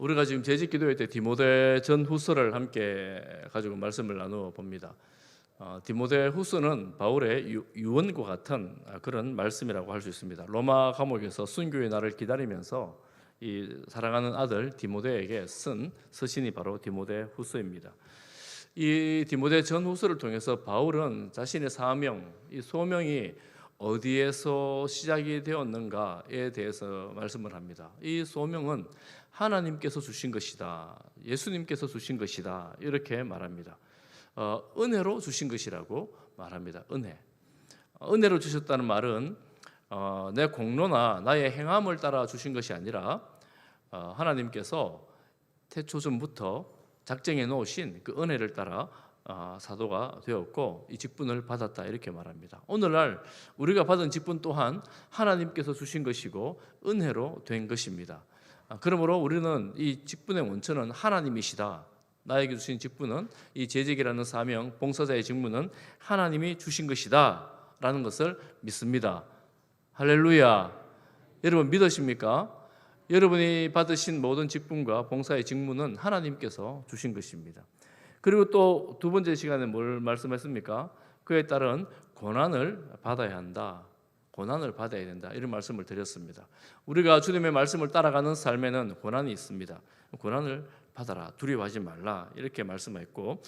우리가 지금 재직 기도회 때 디모데 전후서를 함께 가지고 말씀을 나누어 봅니다. 디모데 후서는 바울의 유언과 같은 그런 말씀이라고 할 수 있습니다. 로마 감옥에서 순교의 날을 기다리면서 이 사랑하는 아들 디모데에게 쓴 서신이 바로 디모데 후서입니다. 이 디모데 전후서를 통해서 바울은 자신의 사명, 이 소명이 어디에서 시작이 되었는가에 대해서 말씀을 합니다. 이 소명은 하나님께서 주신 것이다, 예수님께서 주신 것이다, 이렇게 말합니다. 은혜로 주신 것이라고 말합니다. 은혜로 주셨다는 말은 내 공로나 나의 행함을 따라 주신 것이 아니라 하나님께서 태초전부터 작정해 놓으신 그 은혜를 따라 사도가 되었고 이 직분을 받았다, 이렇게 말합니다. 오늘날 우리가 받은 직분 또한 하나님께서 주신 것이고 은혜로 된 것입니다. 그러므로 우리는 이 직분의 원천은 하나님이시다. 나에게 주신 직분은, 이 재직이라는 사명, 봉사자의 직무는 하나님이 주신 것이다 라는 것을 믿습니다. 할렐루야. 여러분 믿으십니까? 여러분이 받으신 모든 직분과 봉사의 직무는 하나님께서 주신 것입니다. 그리고 또 두 번째 시간에 뭘 말씀했습니까? 그에 따른 고난을 받아야 한다, 고난을 받아야 된다, 이런 말씀을 드렸습니다. 우리가 주님의 말씀을 따라가는 삶에는 고난이 있습니다. 고난을 받아라, 두려워하지 말라, 이렇게 말씀했고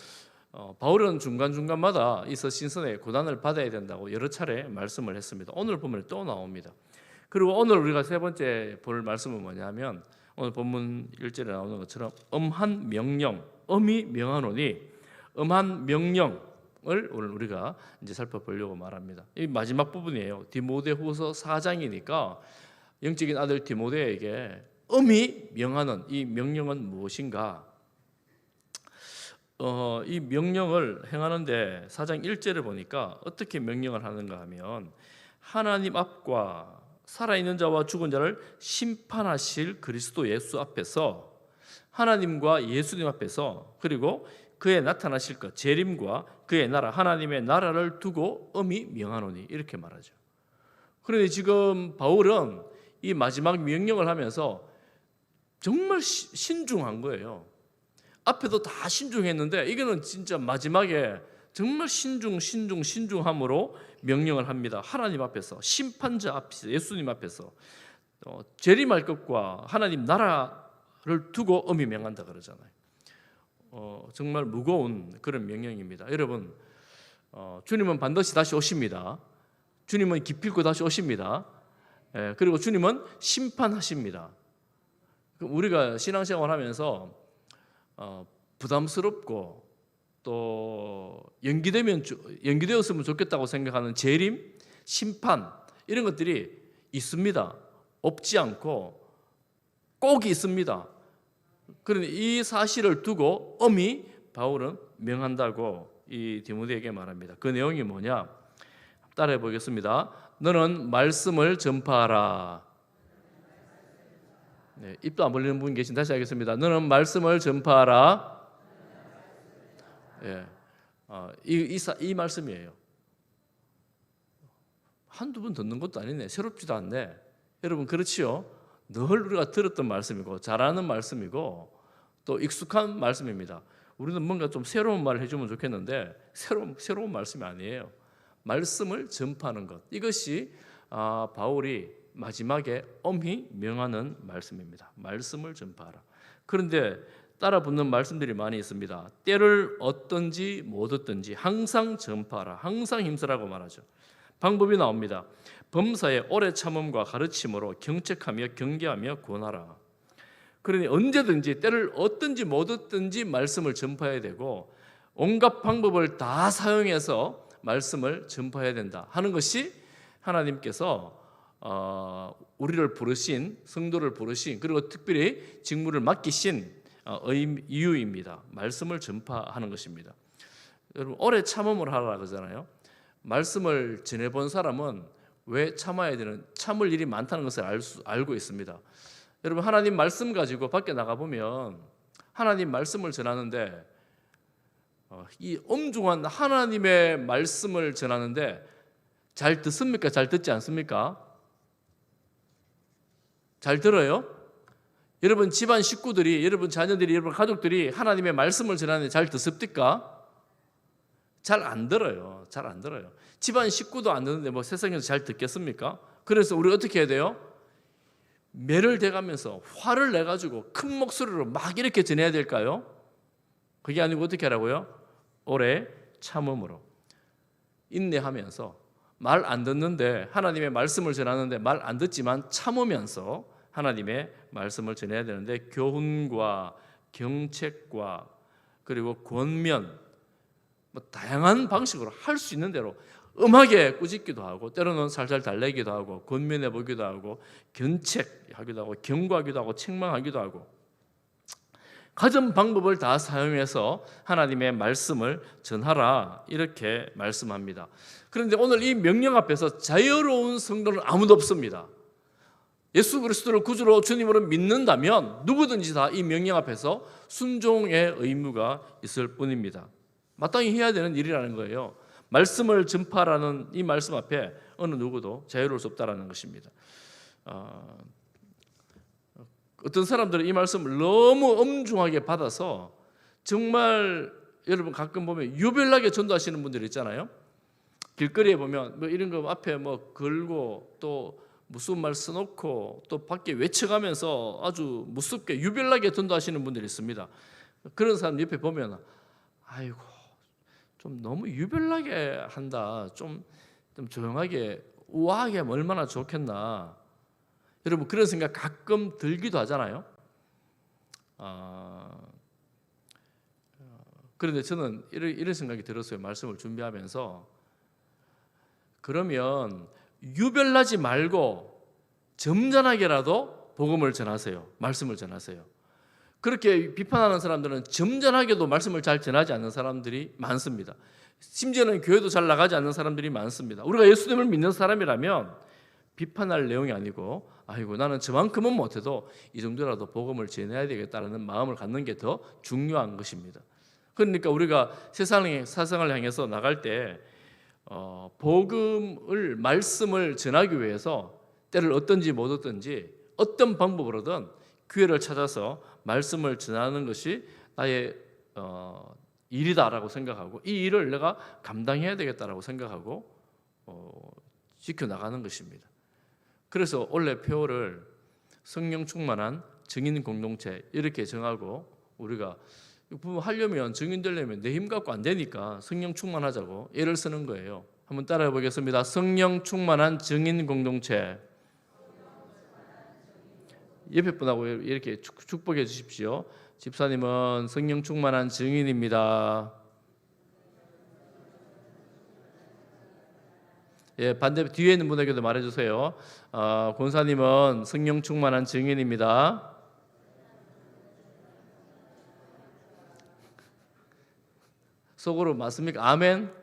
바울은 중간중간마다 이 서신서에 고난을 받아야 된다고 여러 차례 말씀을 했습니다. 오늘 보면 또 나옵니다. 그리고 오늘 우리가 세 번째 볼 말씀은 뭐냐면 오늘 본문 1절에 나오는 것처럼 엄한 명령, 엄히 명하노니, 엄한 명령을 오늘 우리가 이제 살펴보려고 말합니다. 이 마지막 부분이에요. 디모데후서 4장이니까 영적인 아들 디모데에게 엄히 명하는 이 명령은 무엇인가? 이 명령을 행하는데 4장 1절을 보니까 어떻게 명령을 하는가 하면 하나님 앞과 살아있는 자와 죽은 자를 심판하실 그리스도 예수 앞에서, 하나님과 예수님 앞에서, 그리고 그의 나타나실 것 재림과 그의 나라, 하나님의 나라를 두고 엄히 명하노니, 이렇게 말하죠. 그런데 지금 바울은 이 마지막 명령을 하면서 정말 신중한 거예요. 앞에도 다 신중했는데 이거는 진짜 마지막에 정말 신중함으로 명령을 합니다. 하나님 앞에서, 심판자 앞에서, 예수님 앞에서 재림할 것과 하나님 나라를 두고 엄히 명한다 그러잖아요. 정말 무거운 그런 명령입니다. 여러분, 주님은 반드시 다시 오십니다. 주님은 기필코 다시 오십니다. 그리고 주님은 심판하십니다. 우리가 신앙생활 하면서 부담스럽고 또 연기되었으면 좋겠다고 생각하는 재림, 심판, 이런 것들이 있습니다. 없지 않고 꼭 있습니다. 그런데 이 사실을 두고 엄히 바울은 명한다고 이 디모데에게 말합니다. 그 내용이 뭐냐? 따라해 보겠습니다. 너는 말씀을 전파하라. 네, 입도 안 벌리는 분 계신, 다시 하겠습니다. 너는 말씀을 전파하라. 예, 이 말씀이에요. 한두 번 듣는 것도 아니네, 새롭지도 않네. 여러분 그렇지요? 늘 우리가 들었던 말씀이고 잘 아는 말씀이고 또 익숙한 말씀입니다. 우리는 뭔가 좀 새로운 말을 해주면 좋겠는데 새로운 말씀이 아니에요. 말씀을 전파하는 것, 이것이 바울이 마지막에 엄히 명하는 말씀입니다. 말씀을 전파하라. 그런데 따라 붙는 말씀들이 많이 있습니다. 때를 얻든지 못 얻든지 항상 전파하라, 항상 힘쓰라고 말하죠. 방법이 나옵니다. 범사에 오래 참음과 가르침으로 경책하며 경계하며 권하라. 그러니 언제든지 때를 얻든지 못 얻든지 말씀을 전파해야 되고 온갖 방법을 다 사용해서 말씀을 전파해야 된다 하는 것이 하나님께서 우리를 부르신, 성도를 부르신, 그리고 특별히 직무를 맡기신 이유입니다. 말씀을 전파하는 것입니다. 여러분 오래 참음을 하라 그러잖아요. 말씀을 전해본 사람은 왜 참아야 되는, 참을 일이 많다는 것을 알고 있습니다. 여러분 하나님 말씀 가지고 밖에 나가보면 하나님 말씀을 전하는데 이 엄중한 하나님의 말씀을 전하는데 잘 듣습니까? 잘 듣지 않습니까? 잘 들어요? 여러분 집안 식구들이, 여러분 자녀들이, 여러분 가족들이 하나님의 말씀을 전하는데 잘 듣습니까? 잘 안 들어요. 잘 안 들어요. 집안 식구도 안 듣는데 뭐 세상에서 잘 듣겠습니까? 그래서 우리 어떻게 해야 돼요? 매를 대가면서 화를 내가지고 큰 목소리로 막 이렇게 전해야 될까요? 그게 아니고 어떻게 하라고요? 오래 참음으로, 인내하면서, 말 안 듣는데 하나님의 말씀을 전하는데 말 안 듣지만 참으면서 하나님의 말씀을 전해야 되는데, 교훈과 경책과 그리고 권면, 뭐 다양한 방식으로 할 수 있는 대로 음하게 꾸짖기도 하고, 때로는 살살 달래기도 하고, 권면해 보기도 하고, 견책하기도 하고, 경고하기도 하고, 책망하기도 하고, 가진 방법을 다 사용해서 하나님의 말씀을 전하라, 이렇게 말씀합니다. 그런데 오늘 이 명령 앞에서 자유로운 성도는 아무도 없습니다. 예수 그리스도를 구주로 주님으로 믿는다면 누구든지 다 이 명령 앞에서 순종의 의무가 있을 뿐입니다. 마땅히 해야 되는 일이라는 거예요. 말씀을 전파라는 이 말씀 앞에 어느 누구도 자유로울 수 없다는 것입니다. 어떤 사람들은 이 말씀을 너무 엄중하게 받아서 정말, 여러분 가끔 보면 유별나게 전도하시는 분들이 있잖아요. 길거리에 보면 뭐 이런 거 앞에 뭐 걸고 또 무슨 말 써놓고 또 밖에 외쳐가면서 아주 무섭게 유별나게 전도하시는 분들이 있습니다. 그런 사람 옆에 보면 아이고 좀 너무 유별나게 한다, 좀 조용하게 우아하게 하면 얼마나 좋겠나. 여러분 그런 생각 가끔 들기도 하잖아요. 그런데 저는 이런 생각이 들었어요. 말씀을 준비하면서. 그러면 유별나지 말고 점잖하게라도 복음을 전하세요. 말씀을 전하세요. 그렇게 비판하는 사람들은 점잖하게도 말씀을 잘 전하지 않는 사람들이 많습니다. 심지어는 교회도 잘 나가지 않는 사람들이 많습니다. 우리가 예수님을 믿는 사람이라면 비판할 내용이 아니고, 아이고 나는 저만큼은 못해도 이 정도라도 복음을 전해야 되겠다는 마음을 갖는 게 더 중요한 것입니다. 그러니까 우리가 세상을 향해서 나갈 때 복음을, 말씀을 전하기 위해서 때를 얻든지 못 얻든지 어떤 방법으로든 기회를 찾아서 말씀을 전하는 것이 나의 일이다라고 생각하고, 이 일을 내가 감당해야 되겠다라고 생각하고 지켜나가는 것입니다. 그래서 원래 표어를 성령 충만한 증인 공동체 이렇게 정하고, 우리가 하려면, 증인 되려면 내 힘 갖고 안 되니까 성령 충만하자고 애를 쓰는 거예요. 한번 따라해 보겠습니다. 성령 충만한 증인 공동체. 옆에 분하고 이렇게 축복해 주십시오. 집사님은 성령 충만한 증인입니다. 예, 반대 뒤에 있는 분에게도 말해주세요. 권사님은 성령 충만한 증인입니다. 속으로 맞습니까? 아멘.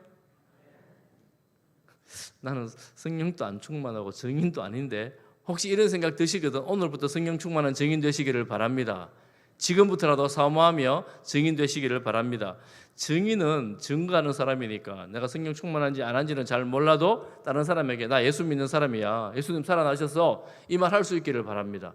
나는 성령도 안 충만하고 증인도 아닌데, 혹시 이런 생각 드시거든 오늘부터 성령 충만한 증인 되시기를 바랍니다. 지금부터라도 사모하며 증인 되시기를 바랍니다. 증인은 증거하는 사람이니까 내가 성령 충만한지 안 한지는 잘 몰라도 다른 사람에게 나 예수 믿는 사람이야, 예수님 살아나셔서 이 말 할 수 있기를 바랍니다.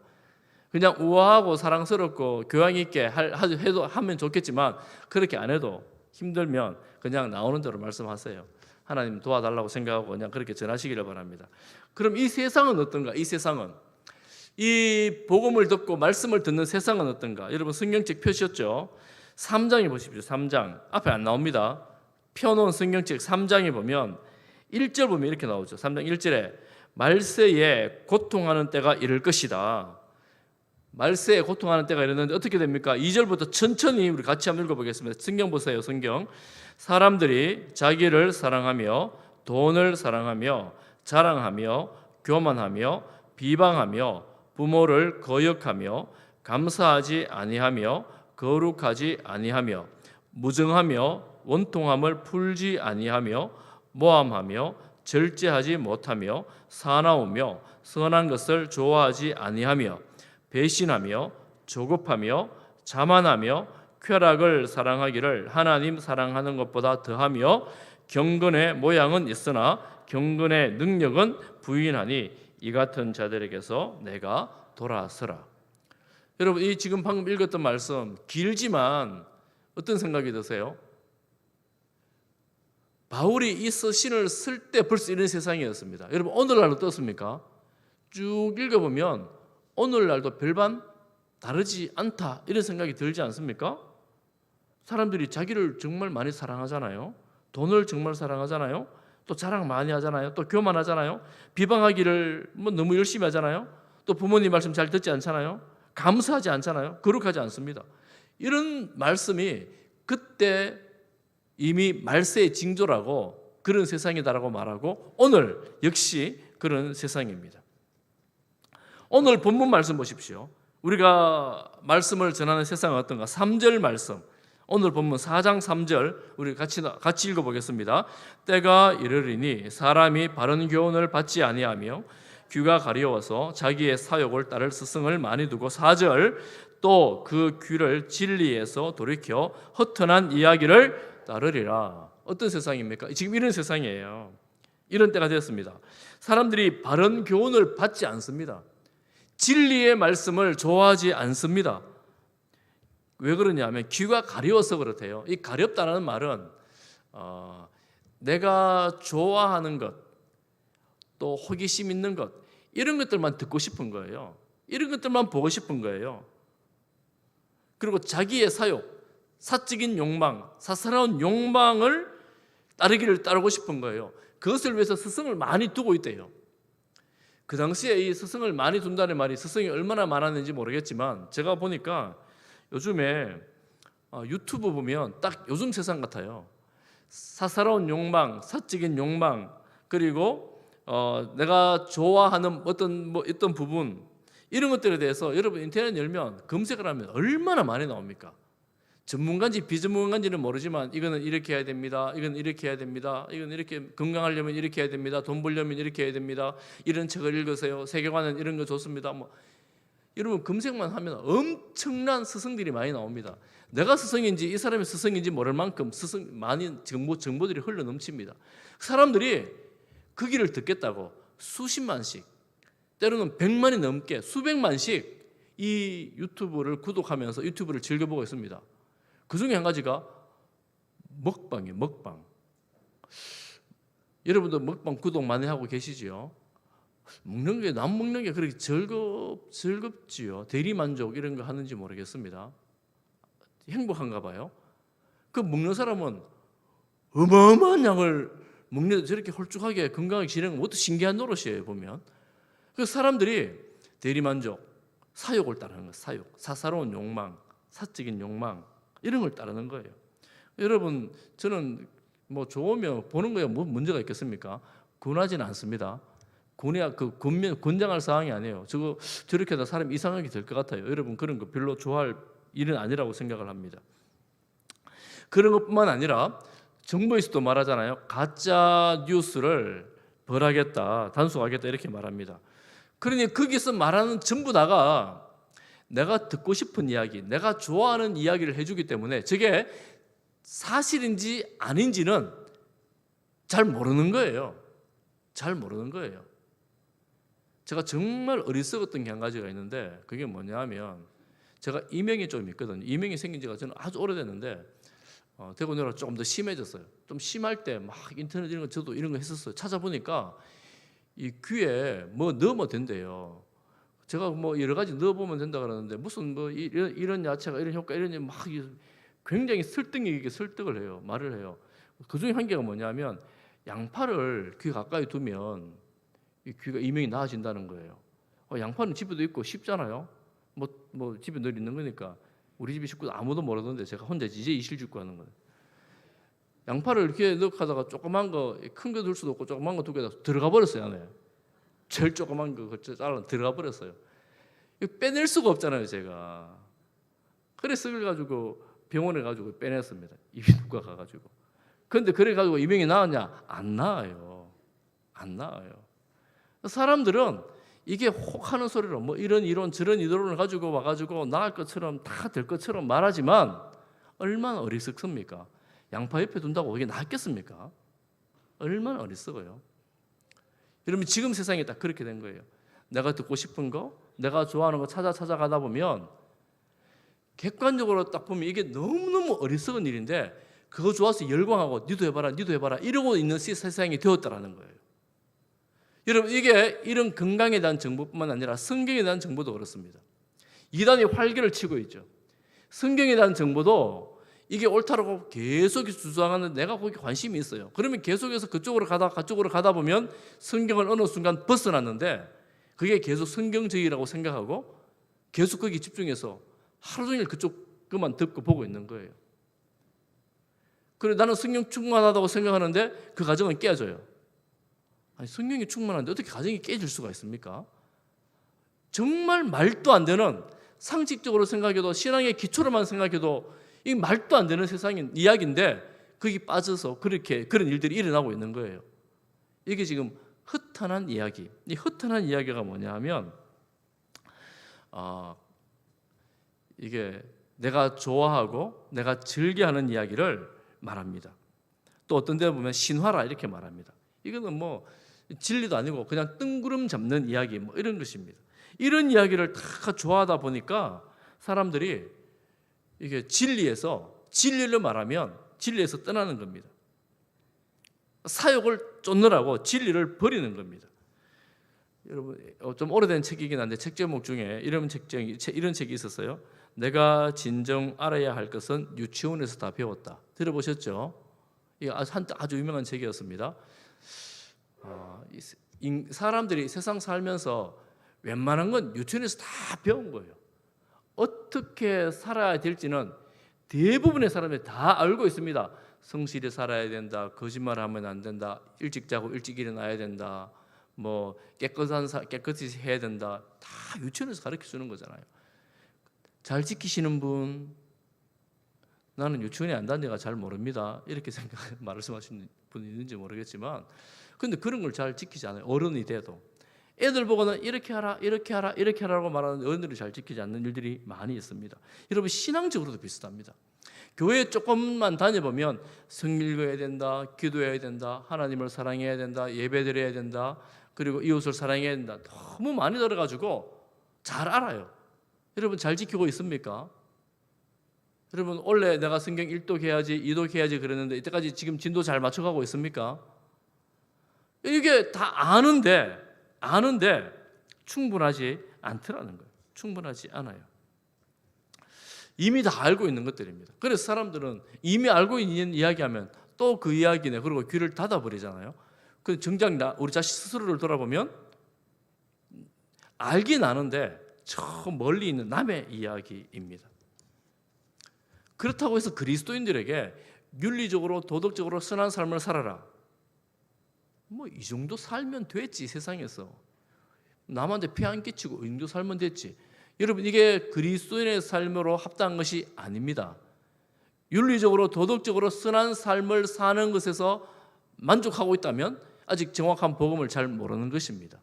그냥 우아하고 사랑스럽고 교양 있게 하면 좋겠지만, 그렇게 안 해도 힘들면 그냥 나오는 대로 말씀하세요. 하나님 도와달라고 생각하고 그냥 그렇게 전하시기를 바랍니다. 그럼 이 세상은 어떤가? 이 세상은, 이 복음을 듣고 말씀을 듣는 세상은 어떤가? 여러분 성경책 펴셨죠? 3장에 보십시오. 3장 앞에 안 나옵니다. 펴놓은 성경책 3장에 보면 1절 보면 이렇게 나오죠. 3장 1절에 말세에 고통하는 때가 이를 것이다. 말세에 고통하는 때가 이르는데 어떻게 됩니까? 2절부터 천천히 우리 같이 한번 읽어보겠습니다. 성경 보세요. 성경. 사람들이 자기를 사랑하며 돈을 사랑하며 자랑하며 교만하며 비방하며 부모를 거역하며 감사하지 아니하며 거룩하지 아니하며 무정하며 원통함을 풀지 아니하며 모함하며 절제하지 못하며 사나우며 선한 것을 좋아하지 아니하며 배신하며 조급하며 자만하며 쾌락을 사랑하기를 하나님 사랑하는 것보다 더하며 경건의 모양은 있으나 경건의 능력은 부인하니 이 같은 자들에게서 내가 돌아서라. 여러분, 이 지금 방금 읽었던 말씀 길지만 어떤 생각이 드세요? 바울이 이 서신을 쓸 때 벌써 이런 세상이었습니다. 여러분, 오늘날 어떻습니까? 쭉 읽어보면 오늘날도 별반 다르지 않다 이런 생각이 들지 않습니까? 사람들이 자기를 정말 많이 사랑하잖아요. 돈을 정말 사랑하잖아요. 또 자랑 많이 하잖아요. 또 교만하잖아요. 비방하기를 너무 열심히 하잖아요. 또 부모님 말씀 잘 듣지 않잖아요. 감사하지 않잖아요. 거룩하지 않습니다. 이런 말씀이 그때 이미 말세의 징조라고 그런 세상이다라고 말하고 오늘 역시 그런 세상입니다. 오늘 본문 말씀 보십시오. 우리가 말씀을 전하는 세상은 어떤가? 3절 말씀. 오늘 본문 4장 3절 우리 같이 읽어보겠습니다. 때가 이르리니 사람이 바른 교훈을 받지 아니하며 귀가 가려워서 자기의 사욕을 따를 스승을 많이 두고 4절 또 그 귀를 진리에서 돌이켜 허탄한 이야기를 따르리라. 어떤 세상입니까? 지금 이런 세상이에요. 이런 때가 되었습니다. 사람들이 바른 교훈을 받지 않습니다. 진리의 말씀을 좋아하지 않습니다. 왜 그러냐면 귀가 가려워서 그렇대요. 이 가렵다는 말은 내가 좋아하는 것, 또 호기심 있는 것 이런 것들만 듣고 싶은 거예요. 이런 것들만 보고 싶은 거예요. 그리고 자기의 사욕, 사적인 욕망, 사사로운 욕망을 따르고 싶은 거예요. 그것을 위해서 스승을 많이 두고 있대요. 그 당시에 이 스승을 많이 둔다는 말이 스승이 얼마나 많았는지 모르겠지만 제가 보니까 요즘에 유튜브 보면 딱 요즘 세상 같아요. 사사로운 욕망, 사적인 욕망, 그리고 내가 좋아하는 어떤 부분 이런 것들에 대해서 여러분 인터넷 열면 검색을 하면 얼마나 많이 나옵니까? 전문가인지 비전문가인지는 모르지만 이거는 이렇게 해야 됩니다. 이건 이렇게 해야 됩니다. 이건 이렇게 건강하려면 이렇게 해야 됩니다. 돈 벌려면 이렇게 해야 됩니다. 이런 책을 읽으세요. 세계관은 이런 거 좋습니다. 여러분 검색만 하면 엄청난 스승들이 많이 나옵니다. 내가 스승인지 이 사람이 스승인지 모를 만큼 많이 정보들이 흘러 넘칩니다. 사람들이 그 길을 듣겠다고 수십만씩 때로는 100만이 넘게 수백만씩 이 유튜브를 구독하면서 유튜브를 즐겨보고 있습니다. 그 중에 한 가지가 먹방이에요. 먹방. 여러분도 먹방 구독 많이 하고 계시지요? 먹는 게 남 먹는 게 그렇게 즐겁지요. 대리만족 이런 거 하는지 모르겠습니다. 행복한가 봐요. 그 먹는 사람은 어마어마한 양을 먹는데 저렇게 홀쭉하게 건강하게 지내는 건 뭐또 신기한 노릇이에요. 보면 그 사람들이 대리만족, 사욕을 따르는 거예요. 사욕, 사사로운 욕망, 사적인 욕망 이런 걸 따르는 거예요. 여러분 저는 좋으면 보는 거에 뭐 문제가 있겠습니까? 권하지는 않습니다. 권장할 사항이 아니에요. 저렇게 하다 사람이 이상하게 될 것 같아요. 여러분 그런 거 별로 좋아할 일은 아니라고 생각을 합니다. 그런 것뿐만 아니라 정부에서도 말하잖아요. 가짜 뉴스를 벌하겠다, 단속하겠다 이렇게 말합니다. 그러니 거기서 말하는 전부 다가 내가 듣고 싶은 이야기, 내가 좋아하는 이야기를 해주기 때문에 저게 사실인지 아닌지는 잘 모르는 거예요. 잘 모르는 거예요. 제가 정말 어리석었던 게 한 가지가 있는데 그게 뭐냐면 제가 이명이 좀 있거든요. 이명이 생긴 지가 저는 아주 오래됐는데 대구 내려가 조금 더 심해졌어요. 좀 심할 때 막 인터넷 이런 거 저도 이런 거 했었어요. 찾아보니까 이 귀에 넣으면 된대요. 제가 여러 가지 넣어보면 된다 그러는데 무슨 이런 야채가 이런 효과 이런 막 굉장히 설득력 있게 설득을 해요. 말을 해요. 그 중에 한 개가 뭐냐면 양파를 귀 가까이 두면 이 귀가 이명이 나아진다는 거예요. 양파는 집에도 있고 쉽잖아요. 집에 늘 있는 거니까 우리 집 식구도 아무도 모르던데 제가 혼자 이제 이실직고 하는 거예요. 양파를 이렇게 넣고 하다가 조그만 거 큰 거 둘 수도 없고 조그만 거 두 개다 들어가 버렸어요 안에. 제일 조그만 거 잘라 들어가 버렸어요. 이거 빼낼 수가 없잖아요 제가. 그래서 가지고 병원에 가지고 빼냈습니다. 이비인후과 가가지고. 그런데 그래 가지고 이명이 나았냐? 안 나아요. 안 나아요. 사람들은 이게 혹하는 소리로 이런 이론 저런 이론을 가지고 와가지고 나을 것처럼 다 될 것처럼 말하지만 얼마나 어리석습니까? 양파 옆에 둔다고 이게 낫겠습니까? 얼마나 어리석어요. 여러분 지금 세상이 딱 그렇게 된 거예요. 내가 듣고 싶은 거, 내가 좋아하는 거 찾아가다 보면 객관적으로 딱 보면 이게 너무너무 어리석은 일인데 그거 좋아서 열광하고 니도 해봐라 니도 해봐라 이러고 있는 세상이 되었다라는 거예요. 여러분, 이게 이런 건강에 대한 정보뿐만 아니라 성경에 대한 정보도 그렇습니다. 이단이 활개를 치고 있죠. 성경에 대한 정보도 이게 옳다라고 계속 주장하는데 내가 거기 관심이 있어요. 그러면 계속해서 그쪽으로 가다 보면 성경을 어느 순간 벗어났는데 그게 계속 성경적이라고 생각하고 계속 거기 집중해서 하루 종일 그만 듣고 보고 있는 거예요. 그래, 나는 성경 충만하다고 생각하는데 그 가정은 깨져요. 아니, 성경이 충만한데 어떻게 가정이 깨질 수가 있습니까? 정말 말도 안 되는, 상식적으로 생각해도 신앙의 기초로만 생각해도 이 말도 안 되는 세상인 이야기인데 거기 빠져서 그런 일들이 일어나고 있는 거예요. 이게 지금 허탄한 이야기. 이 허탄한 이야기가 뭐냐 하면 이게 내가 좋아하고 내가 즐겨하는 이야기를 말합니다. 또 어떤 데 보면 신화라 이렇게 말합니다. 이거는 뭐 진리도 아니고 그냥 뜬구름 잡는 이야기 뭐 이런 것입니다. 이런 이야기를 다 좋아하다 보니까 사람들이 이게 진리를 말하면 진리에서 떠나는 겁니다. 사욕을 쫓느라고 진리를 버리는 겁니다. 여러분, 좀 오래된 책이긴 한데 책 제목 중에 이런 책이 있었어요. 내가 진정 알아야 할 것은 유치원에서 다 배웠다. 들어보셨죠? 이게 아주 유명한 책이었습니다. 사람들이 세상 살면서 웬만한 건 유치원에서 다 배운 거예요. 어떻게 살아야 될지는 대부분의 사람들이 다 알고 있습니다. 성실히 살아야 된다. 거짓말하면 안 된다. 일찍 자고 일찍 일어나야 된다. 뭐 깨끗이 해야 된다. 다 유치원에서 가르쳐 주는 거잖아요. 잘 지키시는 분, 나는 유치원에 안 다니가 잘 모릅니다. 이렇게 말씀하시는 분이 있는지 모르겠지만, 근데 그런 걸 잘 지키지 않아요. 어른이 돼도 애들 보고는 이렇게 하라, 이렇게 하라, 이렇게 하라고 말하는 어른들이 잘 지키지 않는 일들이 많이 있습니다. 여러분, 신앙적으로도 비슷합니다. 교회에 조금만 다녀보면 성경 읽어야 된다, 기도해야 된다, 하나님을 사랑해야 된다, 예배드려야 된다, 그리고 이웃을 사랑해야 된다. 너무 많이 들어가지고 잘 알아요. 여러분, 잘 지키고 있습니까? 여러분, 원래 내가 성경 1독 해야지 2독 해야지 그랬는데 이때까지 지금 진도 잘 맞춰가고 있습니까? 이게 다 아는데 충분하지 않더라는 거예요. 충분하지 않아요. 이미 다 알고 있는 것들입니다. 그래서 사람들은 이미 알고 있는 이야기하면 또 그 이야기네, 그리고 귀를 닫아버리잖아요. 그 정작 우리 자신 스스로를 돌아보면 알긴 아는데 저 멀리 있는 남의 이야기입니다. 그렇다고 해서 그리스도인들에게 윤리적으로 도덕적으로 선한 삶을 살아라, 뭐 이 정도 살면 됐지. 세상에서 남한테 피 안 끼치고 이 정도 살면 됐지. 여러분, 이게 그리스도인의 삶으로 합당한 것이 아닙니다. 윤리적으로 도덕적으로 선한 삶을 사는 것에서 만족하고 있다면 아직 정확한 복음을 잘 모르는 것입니다.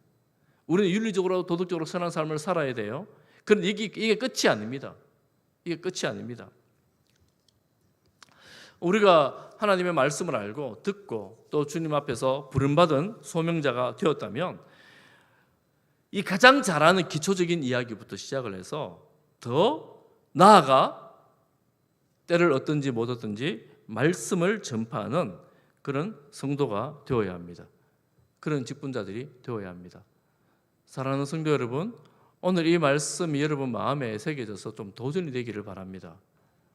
우리는 윤리적으로 도덕적으로 선한 삶을 살아야 돼요. 그런데 이게 끝이 아닙니다. 이게 끝이 아닙니다. 우리가 하나님의 말씀을 알고 듣고 또 주님 앞에서 부름받은 소명자가 되었다면 이 가장 잘하는 기초적인 이야기부터 시작을 해서 더 나아가 때를 얻든지 못 얻든지 말씀을 전파하는 그런 성도가 되어야 합니다. 그런 직분자들이 되어야 합니다. 사랑하는 성도 여러분, 오늘 이 말씀이 여러분 마음에 새겨져서 좀 도전이 되기를 바랍니다.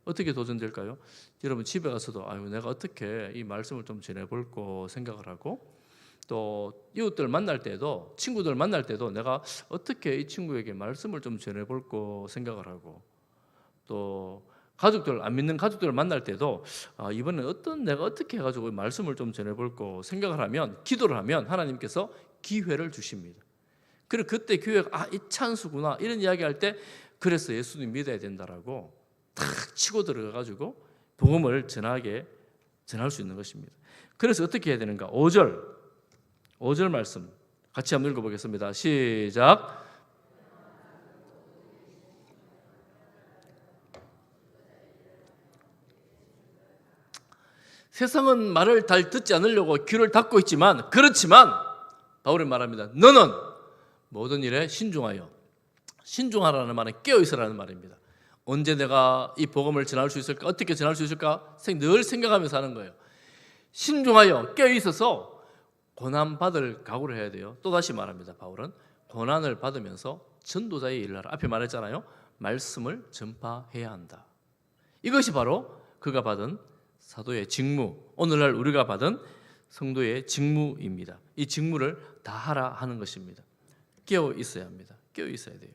어떻게 도전될까요? 여러분 집에 가서도 내가 어떻게 이 말씀을 좀 전해볼까 생각을 하고, 또 이웃들 만날 때도, 친구들 만날 때도 내가 어떻게 이 친구에게 말씀을 좀 전해볼까 생각을 하고, 또 가족들, 안 믿는 가족들을 만날 때도 이번엔 내가 어떻게 해가지고 말씀을 좀 전해볼까 생각을 하면, 기도를 하면 하나님께서 기회를 주십니다. 그리고 그때 교회가 이 찬수구나 이런 이야기할 때, 그래서 예수님 믿어야 된다라고 탁 치고 들어가가지고 복음을 전할 수 있는 것입니다. 그래서 어떻게 해야 되는가? 5절 말씀 같이 한번 읽어보겠습니다. 시작. 세상은 말을 잘 듣지 않으려고 귀를 닫고 있지만, 그렇지만 바울이 말합니다. 너는 모든 일에 신중하라는 말은 깨어있으라는 말입니다. 언제 내가 이 복음을 전할 수 있을까? 어떻게 전할 수 있을까? 늘 생각하면서 하는 거예요. 신중하여 깨어있어서 고난받을 각오를 해야 돼요. 또다시 말합니다. 바울은 고난을 받으면서 전도자의 일을 하라. 앞에 말했잖아요. 말씀을 전파해야 한다. 이것이 바로 그가 받은 사도의 직무, 오늘날 우리가 받은 성도의 직무입니다. 이 직무를 다하라 하는 것입니다. 깨어 있어야 합니다. 깨어 있어야 돼요.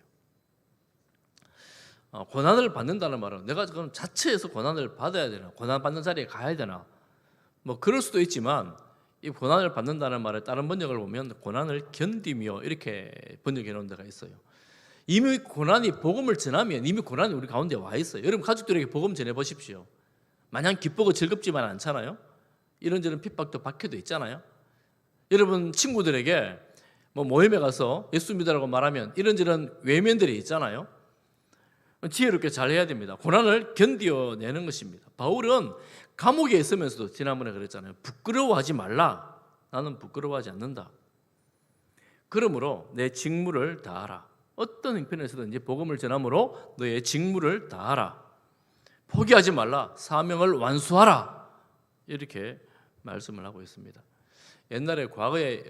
고난을 받는다는 말은 내가 그럼 자체에서 고난을 받아야 되나, 고난 받는 자리에 가야 되나, 뭐 그럴 수도 있지만 이 고난을 받는다는 말의 다른 번역을 보면 고난을 견디며 이렇게 번역해 놓은 데가 있어요. 이미 고난이 복음을 전하면 이미 고난이 우리 가운데 와 있어요. 여러분 가족들에게 복음 전해 보십시오. 마냥 기쁘고 즐겁지만 않잖아요. 이런저런 핍박도 박혀도 있잖아요. 여러분 친구들에게 뭐 모임에 가서 예수 믿으라고 말하면 이런저런 외면들이 있잖아요. 지혜롭게 잘 해야 됩니다. 고난을 견뎌내는 것입니다. 바울은 감옥에 있으면서도 지난번에 그랬잖아요. 부끄러워하지 말라. 나는 부끄러워하지 않는다. 그러므로 내 직무를 다하라. 어떤 형편에서든지 복음을 전함으로 너의 직무를 다하라. 포기하지 말라. 사명을 완수하라. 이렇게 말씀을 하고 있습니다. 옛날에 과거에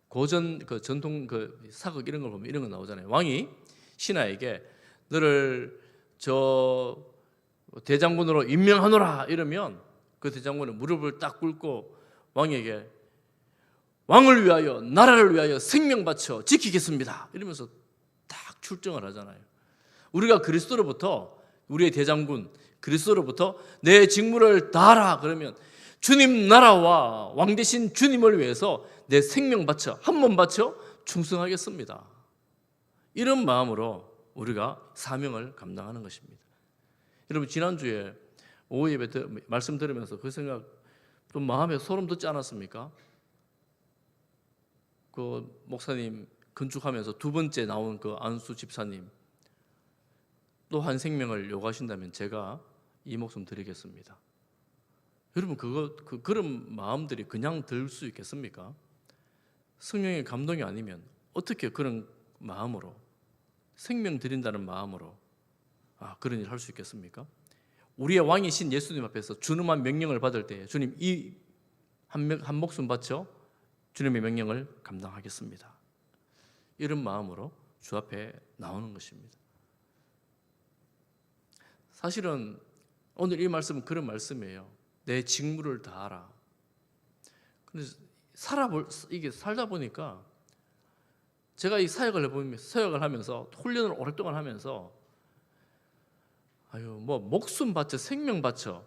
고전 그 전통 그 사극 이런 걸 보면 이런 거 나오잖아요. 왕이 신하에게 너를 저 대장군으로 임명하노라 이러면 그 대장군은 무릎을 딱 꿇고 왕에게 왕을 위하여 나라를 위하여 생명 바쳐 지키겠습니다 이러면서 딱 출정을 하잖아요. 우리가 그리스도로부터 우리의 대장군 그리스도로부터 내 직무를 다하라 그러면 주님 나라와 왕 대신 주님을 위해서 내 생명 바쳐 한 몸 바쳐 충성하겠습니다. 이런 마음으로 우리가 사명을 감당하는 것입니다. 여러분 지난주에 오후 예배 말씀 들으면서 그 생각 좀 마음에 소름 돋지 않았습니까? 그 목사님 건축하면서 두 번째 나온 그 안수 집사님 또 한 생명을 요구하신다면 제가 이 목숨 드리겠습니다. 여러분 그런 마음들이 그냥 들 수 있겠습니까? 성령의 감동이 아니면 어떻게 그런 마음으로 생명 드린다는 마음으로 그런 일을 할 수 있겠습니까? 우리의 왕이신 예수님 앞에서 주님한 명령을 받을 때 주님 이 한 목숨 바쳐 주님의 명령을 감당하겠습니다. 이런 마음으로 주 앞에 나오는 것입니다. 사실은 오늘 이 말씀은 그런 말씀이에요. 내 직무를 다하라. 근데 이게 살다 보니까 제가 이 사역을 하면서 훈련을 오랫동안 하면서 뭐 목숨 바쳐 생명 바쳐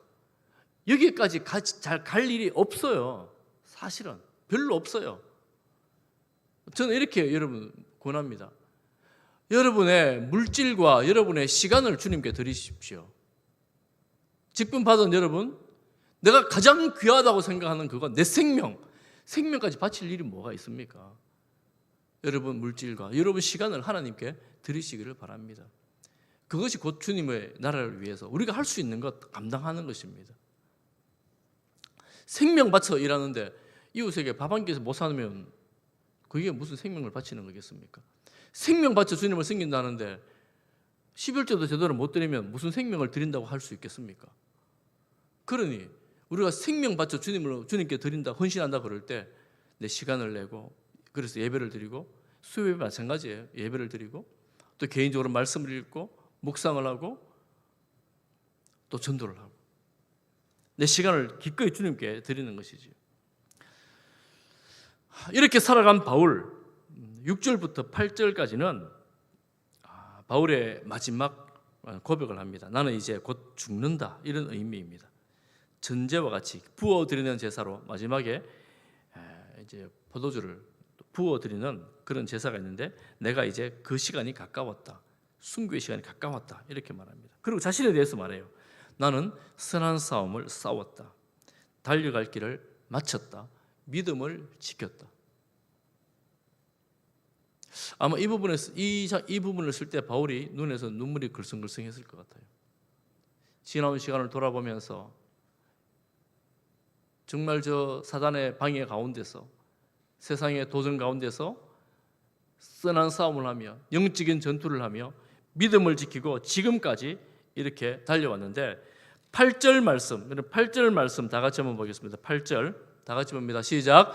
여기까지 잘 갈 일이 없어요. 사실은 별로 없어요. 저는 이렇게 여러분 권합니다. 여러분의 물질과 여러분의 시간을 주님께 드리십시오. 직분 받은 여러분, 내가 가장 귀하다고 생각하는 그건 내 생명까지 바칠 일이 뭐가 있습니까? 여러분 물질과 여러분 시간을 하나님께 드리시기를 바랍니다. 그것이 곧 주님의 나라를 위해서 우리가 할 수 있는 것 감당하는 것입니다. 생명 바쳐 일하는데 이웃에게 밥 한 끼에서 못 사면 그게 무슨 생명을 바치는 거겠습니까? 생명 바쳐 주님을 섬긴다는데 11조도 제대로 못 드리면 무슨 생명을 드린다고 할 수 있겠습니까? 그러니 우리가 생명 바쳐 주님께 드린다, 헌신한다 그럴 때 내 시간을 내고 그래서 예배를 드리고 수요예배 마찬가지예요. 예배를 드리고 또 개인적으로 말씀을 읽고 묵상을 하고 또 전도를 하고 내 시간을 기꺼이 주님께 드리는 것이지. 이렇게 살아간 바울 6절부터 8절까지는 바울의 마지막 고백을 합니다. 나는 이제 곧 죽는다 이런 의미입니다. 전제와 같이 부어드리는 제사로 마지막에 이제 포도주를 부어드리는 그런 제사가 있는데 내가 이제 그 시간이 가까웠다. 순교의 시간이 가까웠다 이렇게 말합니다. 그리고 자신에 대해서 말해요. 나는 선한 싸움을 싸웠다. 달려갈 길을 마쳤다. 믿음을 지켰다. 아마 이 부분을 쓸 때 바울이 눈에서 눈물이 글썽글썽했을 것 같아요. 지나온 시간을 돌아보면서 정말 저 사단의 방해 가운데서 세상의 도전 가운데서 선한 싸움을 하며 영적인 전투를 하며 믿음을 지키고 지금까지 이렇게 달려왔는데 8절 말씀 다 같이 한번 보겠습니다. 8절 다 같이 봅니다. 시작.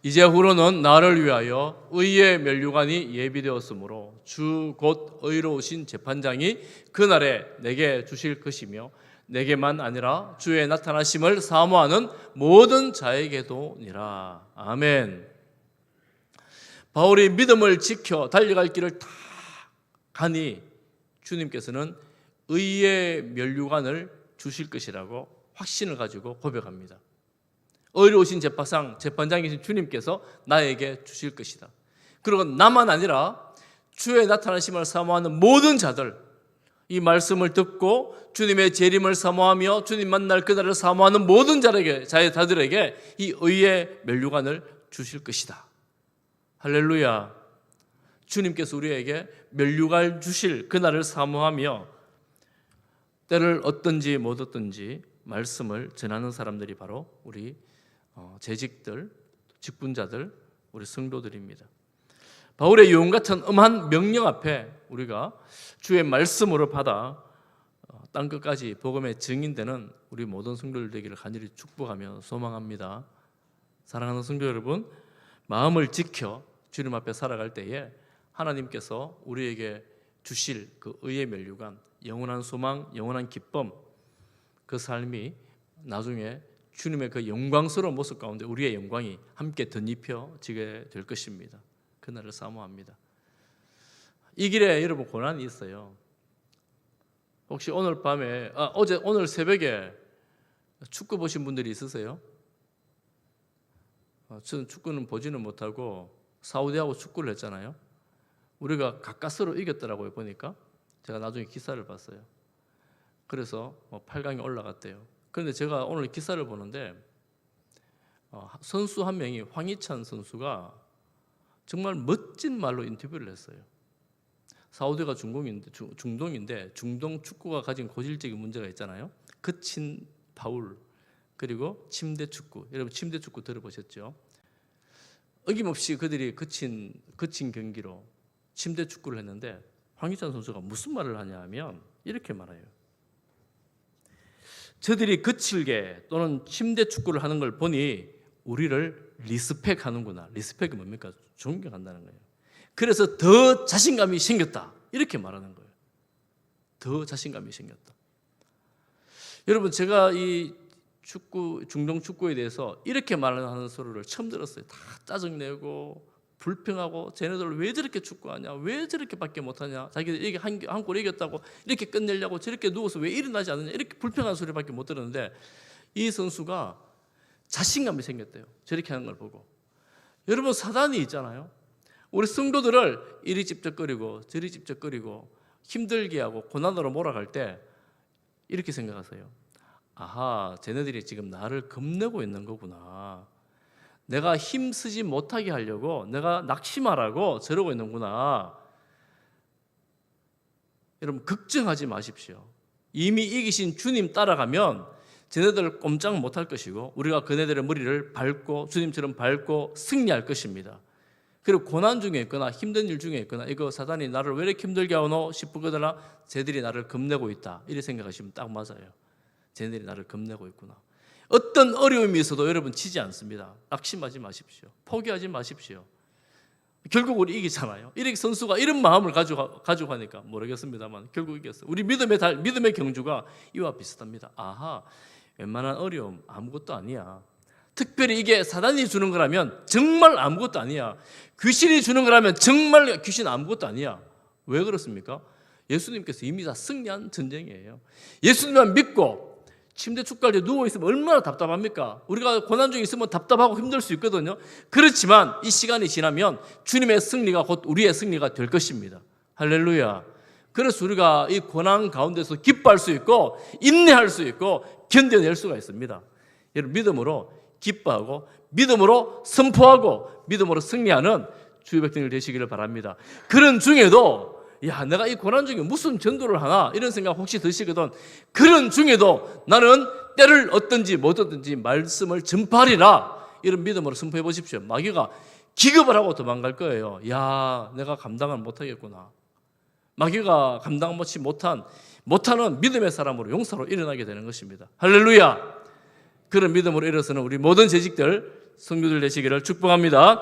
이제후로는 나를 위하여 의의 면류관이 예비되었으므로 주 곧 의로우신 재판장이 그날에 내게 주실 것이며 내게만 아니라 주의 나타나심을 사모하는 모든 자에게도니라. 아멘. 바울이 믿음을 지켜 달려갈 길을 다 가니 주님께서는 의의 면류관을 주실 것이라고 확신을 가지고 고백합니다. 의로우신 재판장이신 주님께서 나에게 주실 것이다. 그리고 나만 아니라 주의 나타나심을 사모하는 모든 자들, 이 말씀을 듣고 주님의 재림을 사모하며 주님 만날 그날을 사모하는 모든 자들에게 이 의의 면류관을 주실 것이다. 할렐루야. 주님께서 우리에게 면류관 주실 그날을 사모하며 때를 얻든지 못 얻든지 말씀을 전하는 사람들이 바로 우리 재직들, 직분자들, 우리 성도들입니다. 바울의 유언 같은 엄한 명령 앞에 우리가 주의 말씀으로 받아 땅끝까지 복음의 증인되는 우리 모든 성도들 되기를 간절히 축복하며 소망합니다. 사랑하는 성도 여러분, 마음을 지켜 주님 앞에 살아갈 때에 하나님께서 우리에게 주실 그 의의 면류관, 영원한 소망, 영원한 기쁨, 그 삶이 나중에 주님의 그 영광스러운 모습 가운데 우리의 영광이 함께 덧입혀지게 될 것입니다. 그날을 사모합니다. 이 길에 여러분 고난이 있어요. 혹시 오늘 밤에 오늘 새벽에 축구 보신 분들이 있으세요? 저는 축구는 보지는 못하고 사우디하고 축구를 했잖아요. 우리가 가까스로 이겼더라고요. 보니까 제가 나중에 기사를 봤어요. 그래서 8강에 올라갔대요. 그런데 제가 오늘 기사를 보는데 선수 한 명이 황희찬 선수가 정말 멋진 말로 인터뷰를 했어요. 사우디가 중동인데 중동 축구가 가진 고질적인 문제가 있잖아요. 그친 파울, 그리고 침대 축구. 여러분 침대 축구 들어보셨죠? 어김없이 그들이 그친 경기로 침대 축구를 했는데 황희찬 선수가 무슨 말을 하냐 하면 이렇게 말해요. 저들이 거칠게 또는 침대 축구를 하는 걸 보니 우리를 리스펙하는구나. 리스펙이 뭡니까? 존경한다는 거예요. 그래서 더 자신감이 생겼다. 이렇게 말하는 거예요. 더 자신감이 생겼다. 여러분 제가 이 중동 축구에 대해서 이렇게 말하는 소리를 처음 들었어요. 다 짜증내고 불평하고 쟤네들 왜 저렇게 축구하냐, 왜 저렇게밖에 못하냐, 자기들 이게 한 골 이겼다고 이렇게 끝내려고 저렇게 누워서 왜 일어나지 않느냐, 이렇게 불평하는 소리밖에 못 들었는데 이 선수가 자신감이 생겼대요. 저렇게 하는 걸 보고. 여러분 사단이 있잖아요. 우리 성도들을 이리 찝쩍거리고 저리 찝쩍거리고 힘들게 하고 고난으로 몰아갈 때 이렇게 생각하세요. 아하, 쟤네들이 지금 나를 겁내고 있는 거구나. 내가 힘쓰지 못하게 하려고, 내가 낙심하라고 저러고 있는구나. 여러분 걱정하지 마십시오. 이미 이기신 주님 따라가면 쟤네들 꼼짝 못할 것이고 우리가 그네들의 머리를 밟고 주님처럼 밟고 승리할 것입니다. 그리고 고난 중에 있거나 힘든 일 중에 있거나 이거 사단이 나를 왜 이렇게 힘들게 하노 싶거나 쟤들이 나를 겁내고 있다 이렇게 생각하시면 딱 맞아요. 쟤네들이 나를 겁내고 있구나. 어떤 어려움이 있어도 여러분 치지 않습니다. 낙심하지 마십시오. 포기하지 마십시오. 결국 우리 이기잖아요. 이렇게 선수가 이런 마음을 가지고 가니까 모르겠습니다만 결국 이겼어요. 우리 믿음의 경주가 이와 비슷합니다. 아하, 웬만한 어려움 아무것도 아니야. 특별히 이게 사단이 주는 거라면 정말 아무것도 아니야. 귀신이 주는 거라면 정말 귀신 아무것도 아니야. 왜 그렇습니까? 예수님께서 이미 다 승리한 전쟁이에요. 예수님만 믿고 침대 축구할 때 누워있으면 얼마나 답답합니까? 우리가 고난 중에 있으면 답답하고 힘들 수 있거든요. 그렇지만 이 시간이 지나면 주님의 승리가 곧 우리의 승리가 될 것입니다. 할렐루야. 그래서 우리가 이 고난 가운데서 기뻐할 수 있고 인내할 수 있고 견뎌낼 수가 있습니다. 여러분 믿음으로 기뻐하고 믿음으로 선포하고 믿음으로 승리하는 주의 백성들 되시기를 바랍니다. 그런 중에도 내가 이 고난 중에 무슨 전도를 하나 이런 생각 혹시 드시거든. 그런 중에도 나는 때를 얻든지 못 얻든지 말씀을 전파하리라 이런 믿음으로 선포해 보십시오. 마귀가 기겁을 하고 도망갈 거예요. 내가 감당을 못하겠구나. 마귀가 감당하지 못하는 믿음의 사람으로 용사로 일어나게 되는 것입니다. 할렐루야. 그런 믿음으로 일어서는 우리 모든 재직들 성도들 되시기를 축복합니다.